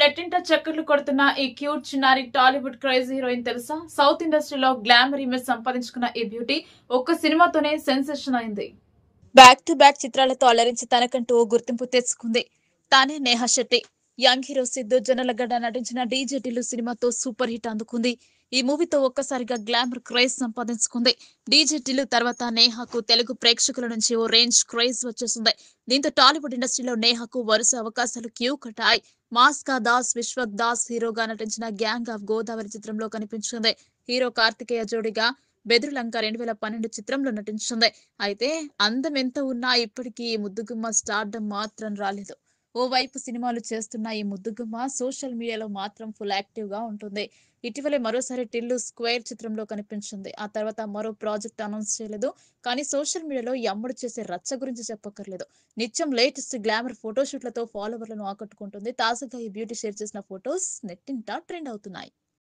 నెట్టింట చక్కర్లు కొడుతున్న ఈ క్యూట్ చిన్నారి టాలీవుడ్ క్రేజీ హీరోయిన్ తెలుసా? సౌత్ ఇండస్ట్రీలో గ్లామర్ ఇమేజ్ సంపాదించుకున్న ఈ బ్యూటీ ఒక్క సినిమాతోనే సెన్సేషన్ అయింది. బ్యాక్ టు బ్యాక్ చిత్రాలతో అలరించి తనకంటూ ఓ గుర్తింపు తెచ్చుకుంది. తానే నేహా శెట్టి. యంగ్ హీరో సిద్ధు జొన్నలగడ్డ నటించిన డీజే టిల్లు సినిమాతో సూపర్ హిట్ అందుకుంది. ఈ మూవీతో ఒక్కసారిగా గ్లామర్ క్రేజ్ సంపాదించుకుంది. డీజే టిల్లు తర్వాత నేహాకు తెలుగు ప్రేక్షకుల నుంచి ఓ రేంజ్ క్రేజ్ వచ్చేసింది. దీంతో టాలీవుడ్ ఇండస్ట్రీలో నేహాకు వరుస అవకాశాలు క్యూ కట్టాయి. మాస్కా దాస్ విశ్వక్ దాస్ హీరోగా నటించిన గ్యాంగ్ ఆఫ్ గోదావరి చిత్రంలో కనిపించింది. హీరో కార్తికేయ జోడిగా బెదురులంక 2012 చిత్రంలో నటించింది. అయితే అందం ఎంత ఉన్నా ఇప్పటికీ ఈ ముద్దుగుమ్మ స్టార్డమ్ మాత్రం రాలేదు. ఓవైపు సినిమాలు చేస్తున్న ఈ ముద్దుగుమ్మ సోషల్ మీడియాలో మాత్రం ఫుల్ యాక్టివ్ గా ఉంటుంది. ఇటీవలే మరోసారి టిల్లు స్క్వేర్ చిత్రంలో కనిపించింది. ఆ తర్వాత మరో ప్రాజెక్ట్ అనౌన్స్ చేయలేదు. కానీ సోషల్ మీడియాలో ఈ అమ్మడు చేసే రచ్చ గురించి చెప్పక్కర్లేదు. నిత్యం లేటెస్ట్ గ్లామర్ ఫోటోషూట్లతో ఫాలోవర్లను ఆకట్టుకుంటుంది. తాజాగా ఈ బ్యూటీ షేర్ చేసిన ఫోటోస్ నెట్టింట ట్రెండ్ అవుతున్నాయి.